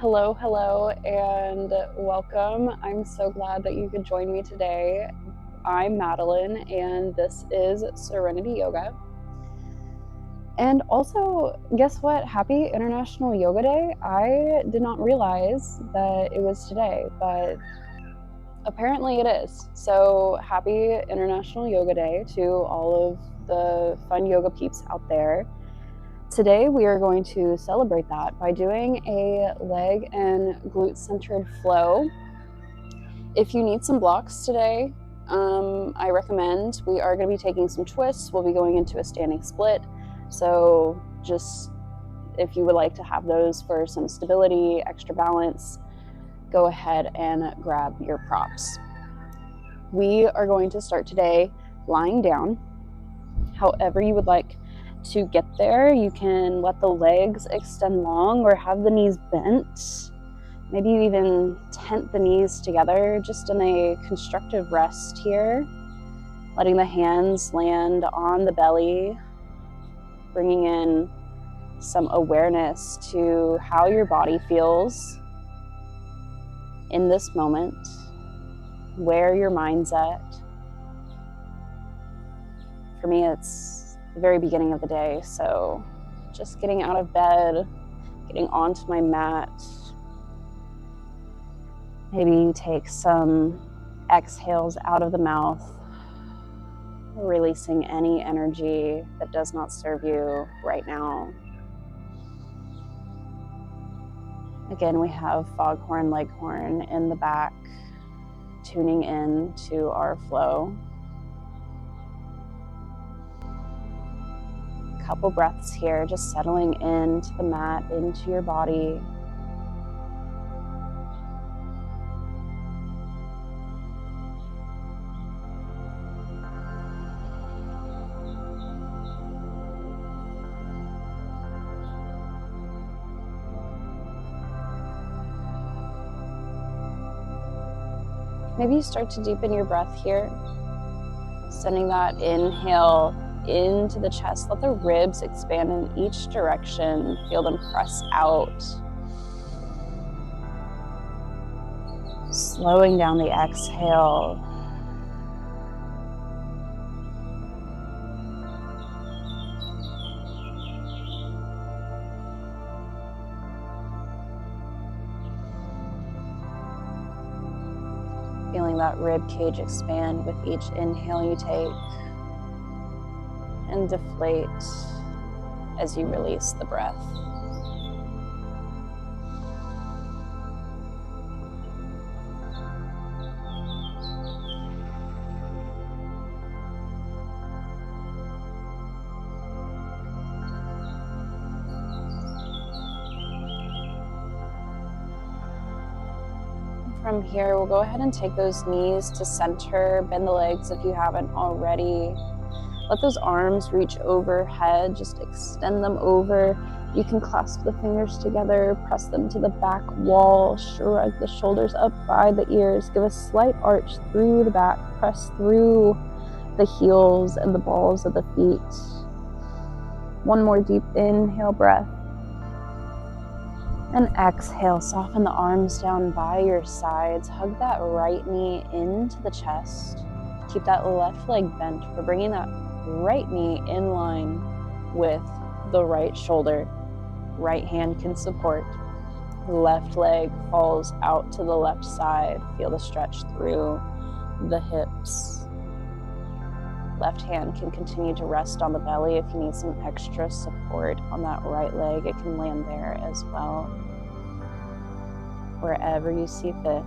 Hello, and welcome. I'm so glad that you could join me today. I'm Madeline, and this is Serenity Yoga. And also, guess what? Happy International Yoga Day. I did not realize that it was today, but apparently it is. So, happy International Yoga Day to all of the fun yoga peeps out there. Today we are going to celebrate that by doing a leg and glute centered flow. If you need some blocks today, I recommend we are going to be taking some twists. We'll be going into a standing split. So just if you would like to have those for some stability, extra balance, go ahead and grab your props. We are going to start today lying down. However you would like to get there, you can let the legs extend long or have the knees bent. Maybe you even tent the knees together just in a constructive rest here. Letting the hands land on the belly, bringing in some awareness to how your body feels in this moment, where your mind's at. For me, it's the very beginning of the day, so just getting out of bed, getting onto my mat. Maybe take some exhales out of the mouth, releasing any energy that does not serve you right now. Again, we have foghorn, leghorn in the back, tuning in to our flow. Couple breaths here, just settling into the mat, into your body. Maybe you start to deepen your breath here, sending that inhale into the chest. Let the ribs expand in each direction. Feel them press out. Slowing down the exhale. Feeling that rib cage expand with each inhale you take and deflate as you release the breath. From here, we'll go ahead and take those knees to center, bend the legs if you haven't already. Let those arms reach overhead, just extend them over. You can clasp the fingers together, press them to the back wall, shrug the shoulders up by the ears, give a slight arch through the back, press through the heels and the balls of the feet. One more deep inhale breath. And exhale, soften the arms down by your sides. Hug that right knee into the chest. Keep that left leg bent. We're bringing that right knee in line with the right shoulder. Right hand can support. Left leg falls out to the left side. Feel the stretch through the hips. Left hand can continue to rest on the belly. If you need some extra support on that right leg, it can land there as well. Wherever you see fit.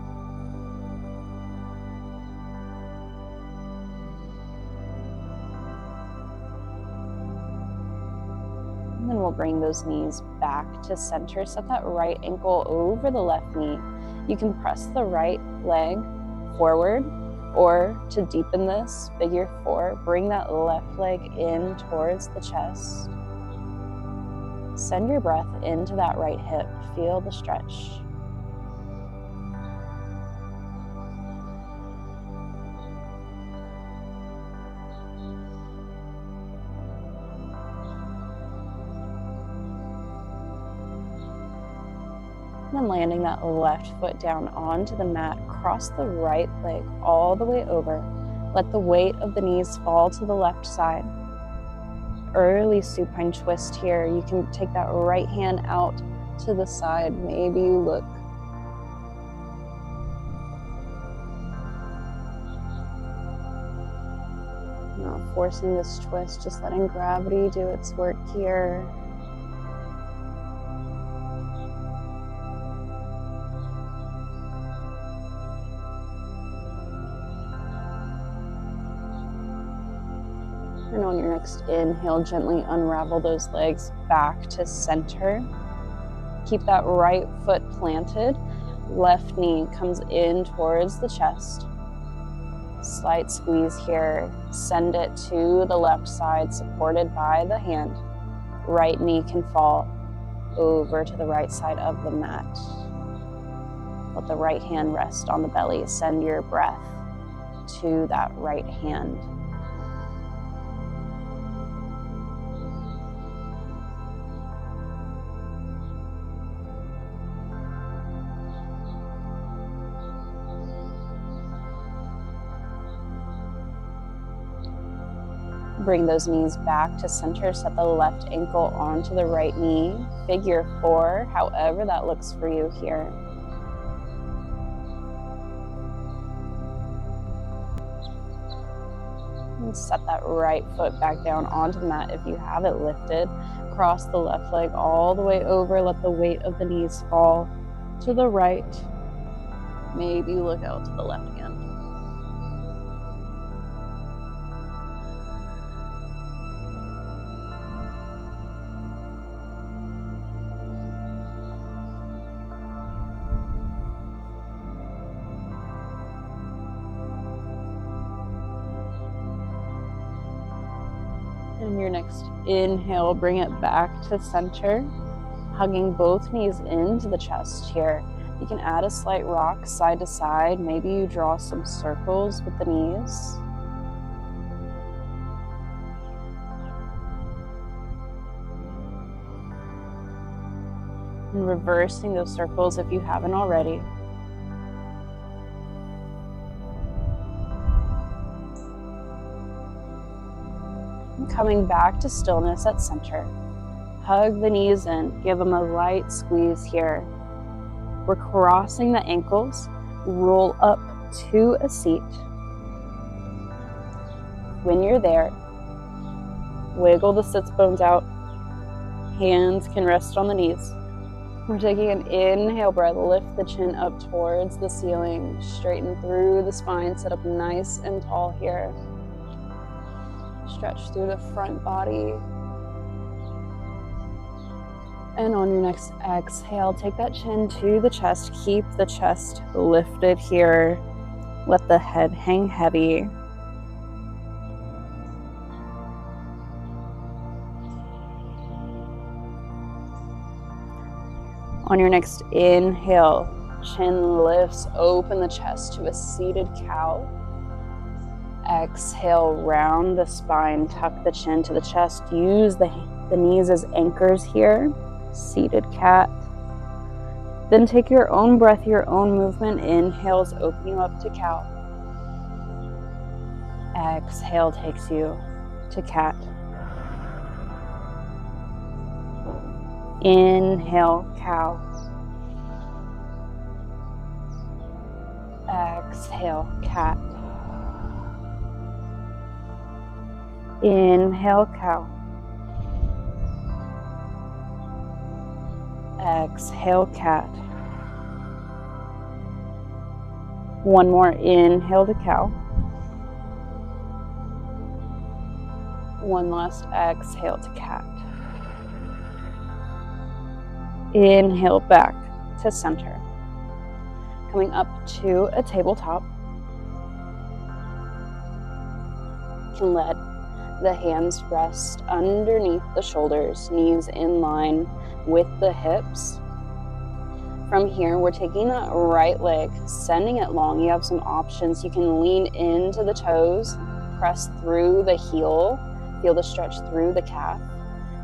And then we'll bring those knees back to center. Set that right ankle over the left knee. You can press the right leg forward, or to deepen this, figure four, bring that left leg in towards the chest. Send your breath into that right hip. Feel the stretch. then landing that left foot down onto the mat, cross the right leg all the way over. Let the weight of the knees fall to the left side. Early supine twist here. You can take that right hand out to the side. Maybe you look. Not forcing this twist, just letting gravity do its work here. And on your next inhale, gently unravel those legs back to center. Keep that right foot planted. Left knee comes in towards the chest. Slight squeeze here. Send it to the left side, supported by the hand. Right knee can fall over to the right side of the mat. Let the right hand rest on the belly. Send your breath to that right hand. Bring those knees back to center. Set the left ankle onto the right knee. Figure 4, however that looks for you here. And set that right foot back down onto the mat if you have it lifted. Cross the left leg all the way over. Let the weight of the knees fall to the right. Maybe look out to the left hand. And your next inhale, bring it back to center, hugging both knees into the chest here. You can add a slight rock side to side. Maybe you draw some circles with the knees. And reversing those circles if you haven't already. Coming back to stillness at center. Hug the knees in, give them a light squeeze here. We're crossing the ankles, roll up to a seat. When you're there, wiggle the sits bones out. Hands can rest on the knees. We're taking an inhale breath, lift the chin up towards the ceiling, straighten through the spine, sit up nice and tall here. Stretch through the front body. And on your next exhale, take that chin to the chest. Keep the chest lifted here. Let the head hang heavy. On your next inhale, chin lifts, open the chest to a seated cow. Exhale, round the spine, tuck the chin to the chest. Use the knees as anchors here. Seated cat. Then take your own breath, your own movement. Inhales open you up to cow. Exhale takes you to cat. Inhale, cow. Exhale, cat. Inhale, cow. Exhale, cat. One more inhale to cow. One last exhale to cat. Inhale back to center. Coming up to a tabletop. You can let the hands rest underneath the shoulders, knees in line with the hips. From here, we're taking that right leg, sending it long. You have some options. You can lean into the toes, press through the heel, feel the stretch through the calf.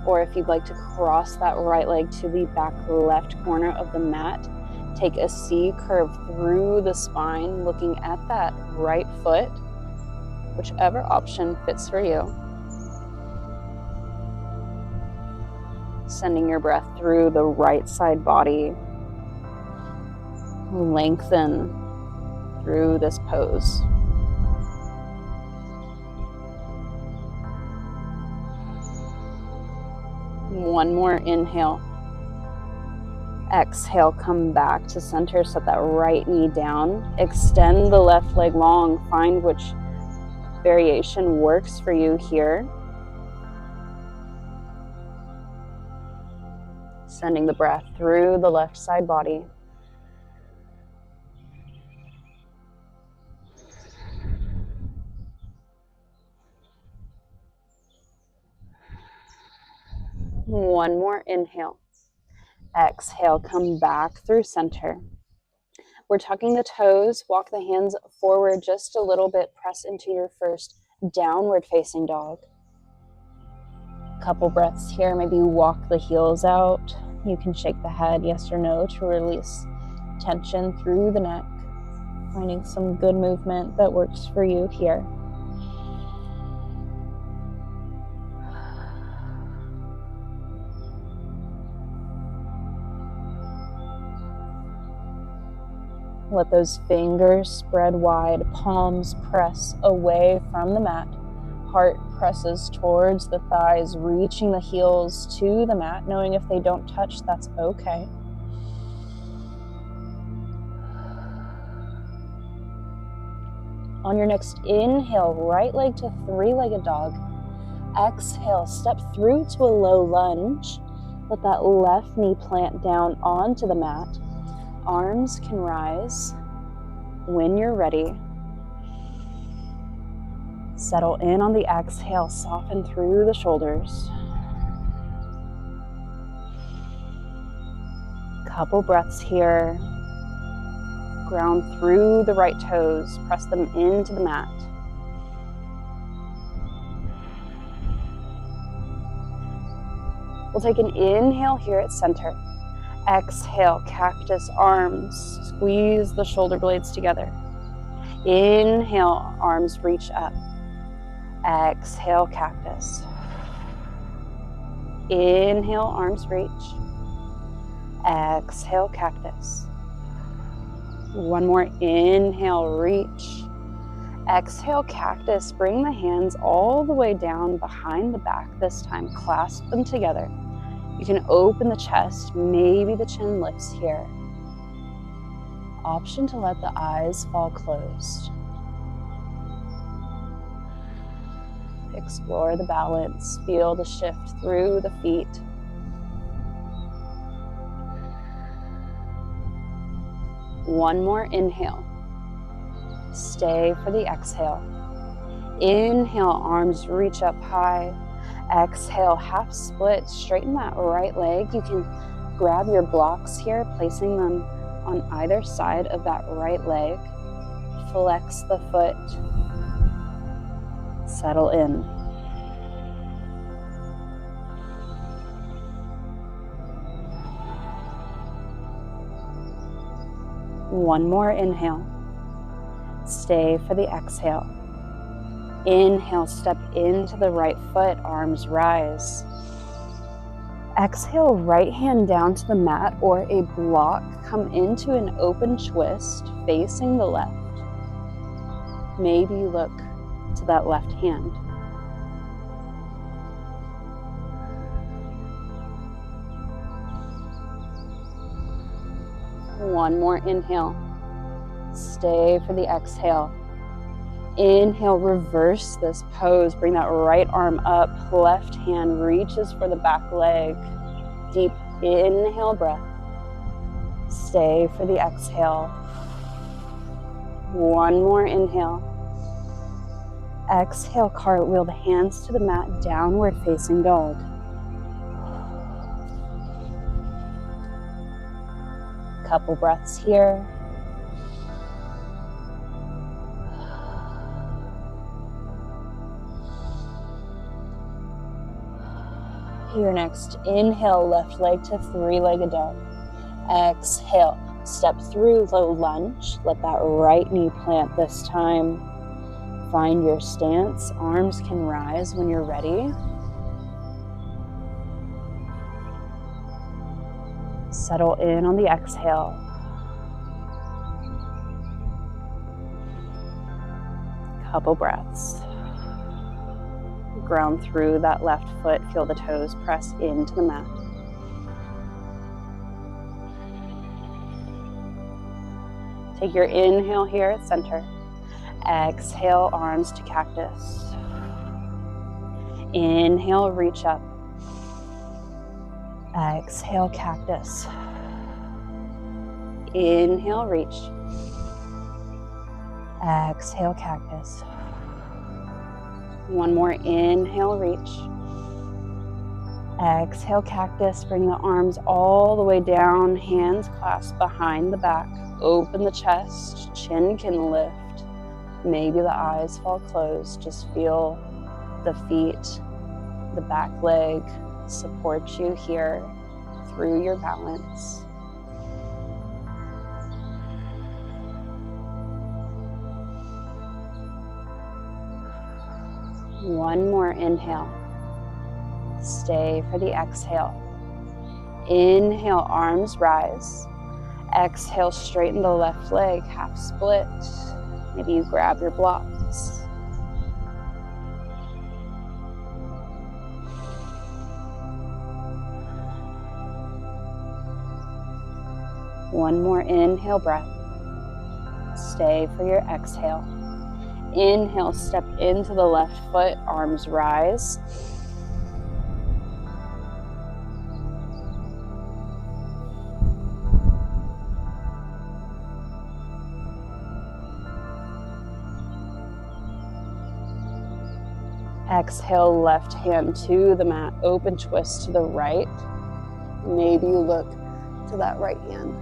Or if you'd like to cross that right leg to the back left corner of the mat, Take a C curve through the spine, looking at that right foot, whichever option fits for you. Sending your breath through the right side body. Lengthen through this pose. One more inhale. Exhale, come back to center, set that right knee down. Extend the left leg long. Find which variation works for you here. Sending the breath through the left side body. One more inhale. Exhale, come back through center. We're tucking the toes, walk the hands forward just a little bit, press into your first downward facing dog. Couple breaths here, maybe walk the heels out. You can shake the head yes or no to release tension through the neck. Finding some good movement that works for you here. Let those fingers spread wide, palms press away from the mat. Heart presses towards the thighs, reaching the heels to the mat, knowing if they don't touch, that's okay. On your next inhale, right leg to three-legged dog. Exhale, step through to a low lunge. Let that left knee plant down onto the mat. Arms can rise when you're ready. Settle in on the exhale, soften through the shoulders. Couple breaths here. Ground through the right toes, press them into the mat. We'll take an inhale here at center. Exhale, cactus arms, squeeze the shoulder blades together. Inhale, arms reach up. Exhale, cactus. Inhale, arms reach. Exhale, cactus. One more inhale, reach. Exhale, cactus. Bring the hands all the way down behind the back this time. Clasp them together. You can open the chest, maybe the chin lifts here. Option to let the eyes fall closed. Explore the balance, feel the shift through the feet. One more inhale. Stay for the exhale. Inhale, arms reach up high. Exhale, half split, straighten that right leg. You can grab your blocks here, placing them on either side of that right leg. Flex the foot. Settle in. One more inhale. Stay for the exhale. Inhale, step into the right foot, arms rise. Exhale, right hand down to the mat or a block. Come into an open twist facing the left. Maybe look to that left hand. One more inhale. Stay for the exhale. Inhale, reverse this pose. Bring that right arm up. Left hand reaches for the back leg. Deep inhale breath. Stay for the exhale. One more inhale. Exhale, cartwheel the hands to the mat, downward facing dog. Couple breaths here. Your next inhale, left leg to three-legged dog. Exhale, Step through low lunge. Let that right knee plant this time. Find your stance. Arms can rise when you're ready. Settle in on the exhale. Couple breaths. Ground through that left foot. Feel the toes press into the mat. Take your inhale here at center. Exhale, arms to cactus. Inhale, reach up. Exhale, cactus. Inhale, reach. Exhale, cactus. One more, inhale, reach. Exhale, cactus. Bring the arms all the way down, hands clasped behind the back. Open the chest, chin can lift. Maybe the eyes fall closed. Just feel the feet, the back leg support you here through your balance. One more inhale. Stay for the exhale. Inhale, arms rise. Exhale, straighten the left leg, half split. Maybe you grab your blocks. One more inhale breath. Stay for your exhale. Inhale, step into the left foot, arms rise. Exhale, left hand to the mat, open twist to the right. Maybe you look to that right hand.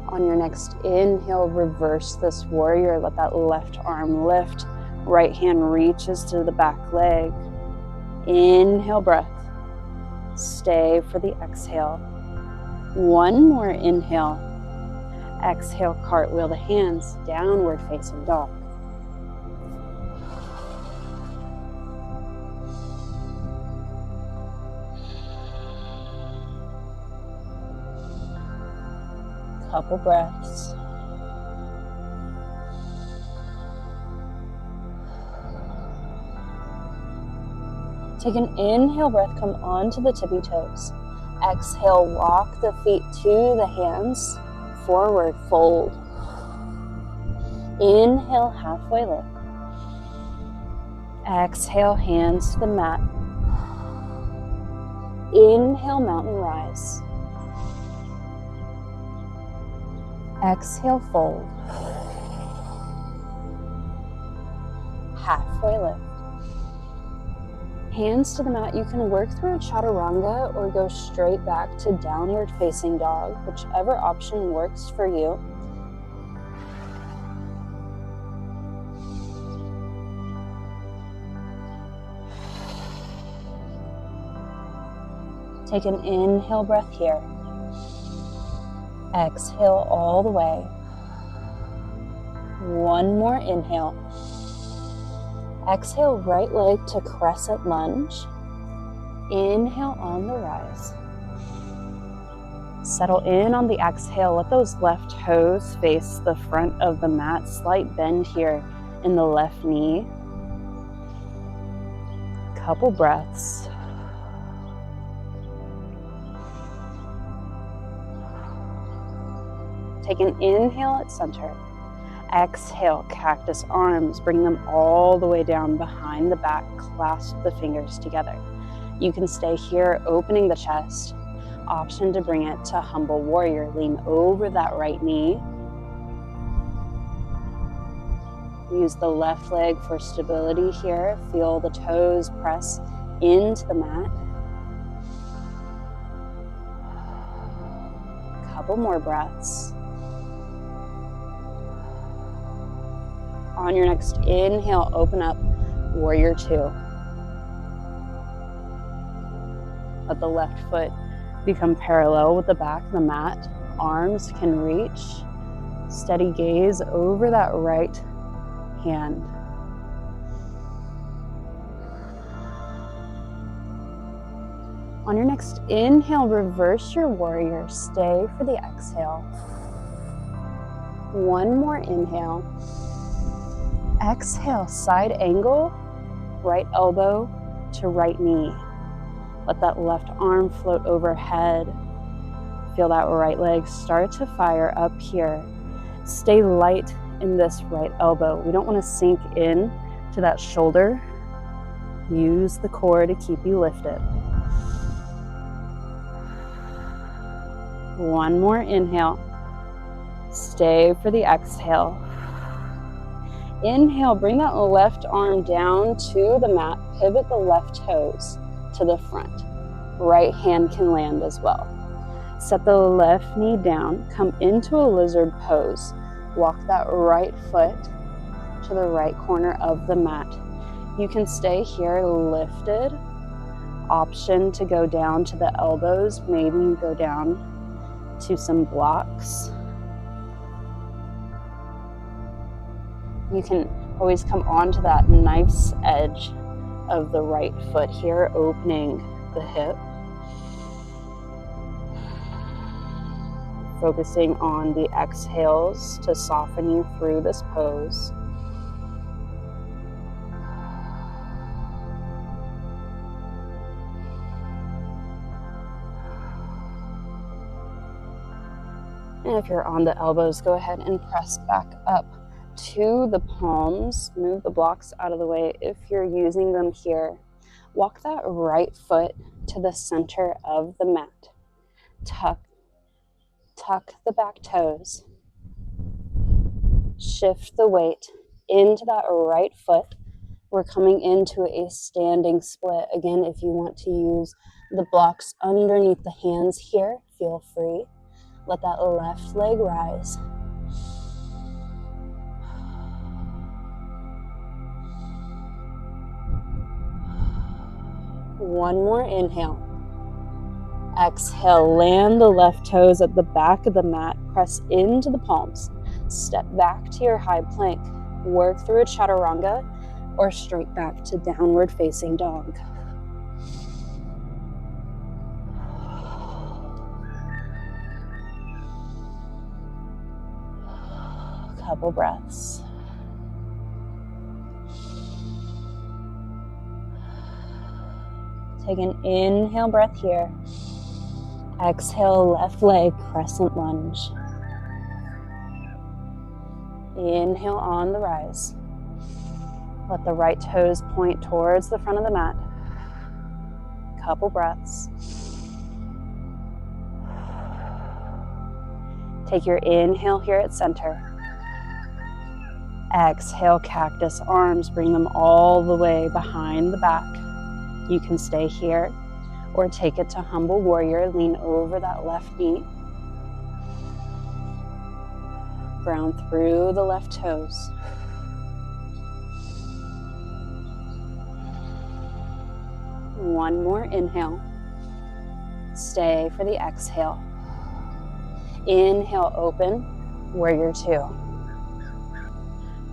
On your next inhale, reverse this warrior. Let that left arm lift. Right hand reaches to the back leg. Inhale, breath. Stay for the exhale. One more inhale. Exhale, cartwheel the hands, downward facing dog. Couple breaths. Take an inhale breath, come onto the tippy toes. Exhale, walk the feet to the hands, forward fold. Inhale, halfway lift. Exhale, hands to the mat. Inhale, mountain rise. Exhale, fold. Halfway lift. Hands to the mat. You can work through a chaturanga or go straight back to downward facing dog, whichever option works for you. Take an inhale breath here. Exhale all the way. One more inhale. Exhale, right leg to crescent lunge. Inhale on the rise. Settle in on the exhale. Let those left toes face the front of the mat. Slight bend here in the left knee. Couple breaths. Take an inhale at center. Exhale, cactus arms. Bring them all the way down behind the back. Clasp the fingers together. You can stay here, opening the chest. Option to bring it to humble warrior. Lean over that right knee. Use the left leg for stability here. Feel the toes press into the mat. Couple more breaths. On your next inhale, open up, warrior two. Let the left foot become parallel with the back of the mat. Arms can reach. Steady gaze over that right hand. On your next inhale, reverse your warrior. Stay for the exhale. One more inhale. Exhale, side angle, right elbow to right knee. Let that left arm float overhead. Feel that right leg start to fire up here. Stay light in this right elbow. We don't want to sink in to that shoulder. Use the core to keep you lifted. One more inhale. Stay for the exhale. Inhale, bring that left arm down to the mat. Pivot the left toes to the front. Right hand can land as well. Set the left knee down. Come into a lizard pose. Walk that right foot to the right corner of the mat. You can stay here lifted. Option to go down to the elbows. Maybe you go down to some blocks. You can always come onto that nice edge of the right foot here, opening the hip. Focusing on the exhales to soften you through this pose. And if you're on the elbows, go ahead and press back up to the palms. Move the blocks out of the way if you're using them here. Walk that right foot to the center of the mat. Tuck the back toes. Shift the weight into that right foot. We're coming into a standing split. Again, if you want to use the blocks underneath the hands here, feel free. Let that left leg rise. One more inhale. Exhale, land the left toes at the back of the mat. Press into the palms. Step back to your high plank. Work through a chaturanga or straight back to downward facing dog. Couple breaths. Take an inhale breath here. Exhale, left leg, crescent lunge. Inhale on the rise. Let the right toes point towards the front of the mat. Couple breaths. Take your inhale here at center. Exhale, cactus arms, bring them all the way behind the back. You can stay here or take it to humble warrior. Lean over that left knee. Ground through the left toes. One more inhale. Stay for the exhale. Inhale, open, warrior two.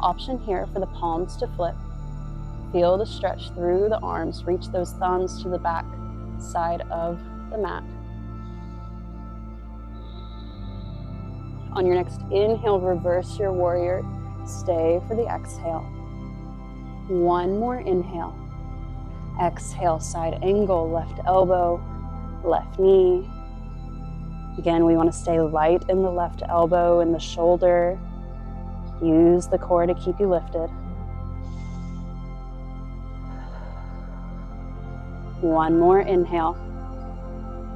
Option here for the palms to flip. Feel the stretch through the arms. Reach those thumbs to the back side of the mat. On your next inhale, reverse your warrior. Stay for the exhale. One more inhale. Exhale, side angle, left elbow, left knee. Again, we want to stay light in the left elbow and the shoulder. Use the core to keep you lifted. One more inhale.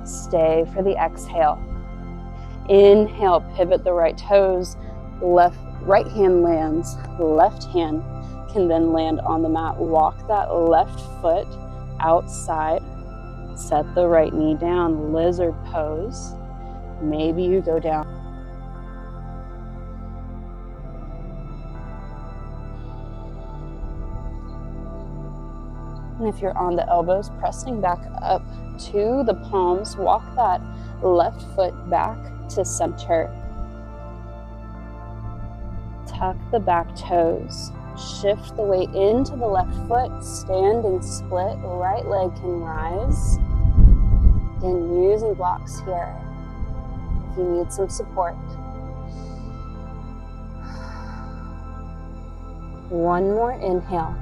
Stay for the exhale. Inhale, pivot the right toes. Right hand lands. Left hand can then land on the mat. Walk that left foot outside. Set the right knee down. Lizard pose. Maybe you go down. And if you're on the elbows, pressing back up to the palms, walk that left foot back to center. Tuck the back toes. Shift the weight into the left foot, standing split, right leg can rise. Again, using blocks here if you need some support. One more inhale.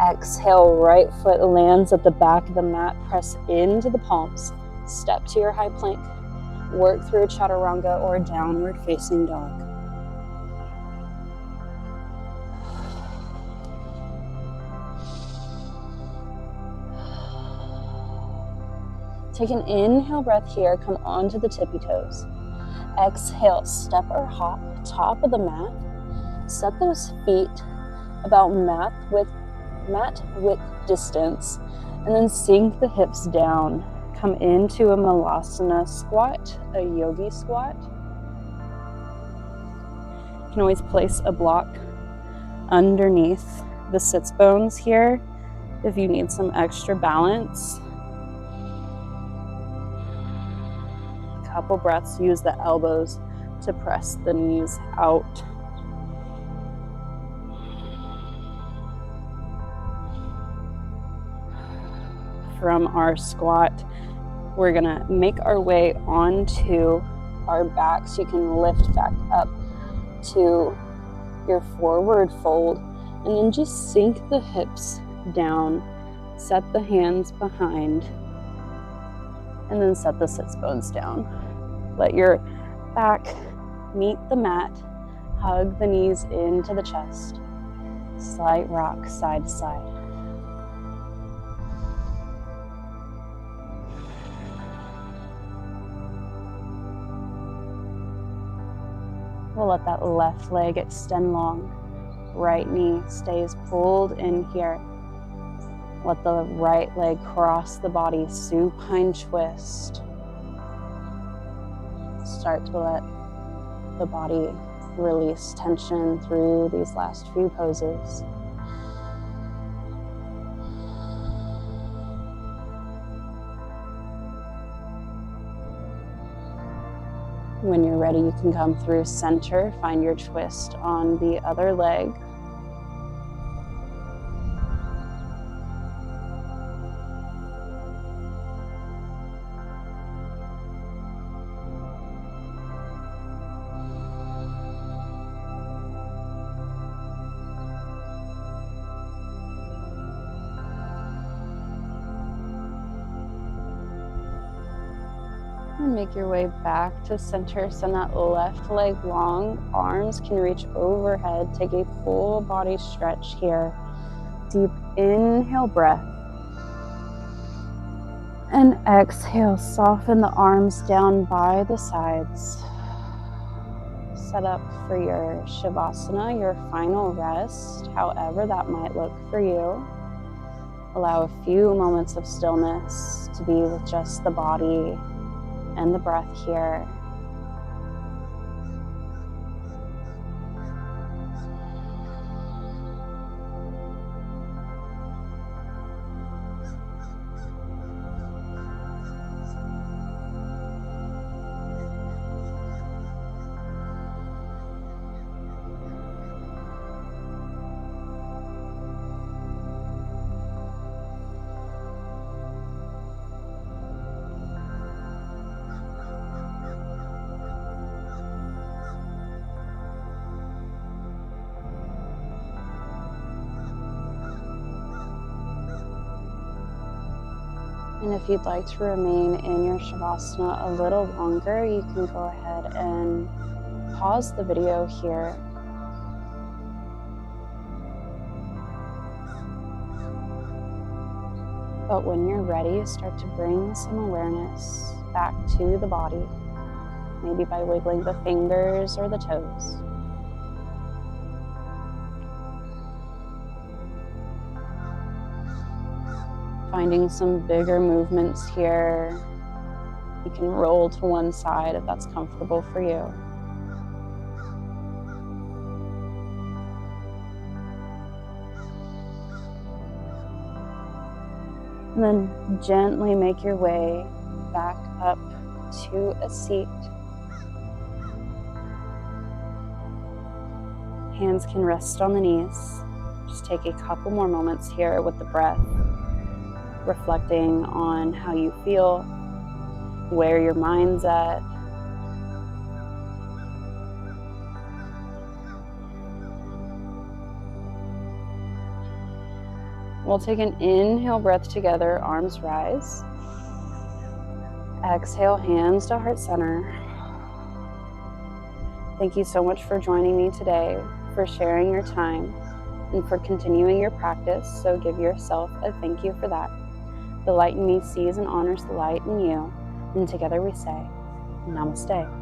Exhale, right foot lands at the back of the mat, press into the palms. Step to your high plank. Work through a chaturanga or downward facing dog. Take an inhale breath here, come onto the tippy toes. Exhale, step or hop, top of the mat. Set those feet about mat width distance, and then sink the hips down. Come into a malasana squat, a yogi squat. You can always place a block underneath the sits bones here if you need some extra balance. Couple breaths, use the elbows to press the knees out. From our squat, we're gonna make our way onto our backs. You can lift back up to your forward fold and then just sink the hips down. Set the hands behind and then set the sits bones down. Let your back meet the mat, hug the knees into the chest. Slight rock side to side. We'll let that left leg extend long. Right knee stays pulled in here. Let the right leg cross the body, supine twist. Start to let the body release tension through these last few poses. When you're ready, you can come through center, find your twist on the other leg. And make your way back to center. Send that left leg long. Arms can reach overhead. Take a full body stretch here. Deep inhale breath. And exhale, soften the arms down by the sides. Set up for your Shavasana, your final rest, however that might look for you. Allow a few moments of stillness to be with just the body and the breath here. And if you'd like to remain in your Shavasana a little longer, you can go ahead and pause the video here. But when you're ready, start to bring some awareness back to the body, maybe by wiggling the fingers or the toes. Finding some bigger movements here. You can roll to one side if that's comfortable for you. And then gently make your way back up to a seat. Hands can rest on the knees. Just take a couple more moments here with the breath, reflecting on how you feel, where your mind's at. We'll take an inhale breath together, arms rise. Exhale, hands to heart center. Thank you so much for joining me today, for sharing your time, and for continuing your practice. So give yourself a thank you for that. The light in me sees and honors the light in you, and together we say, Namaste.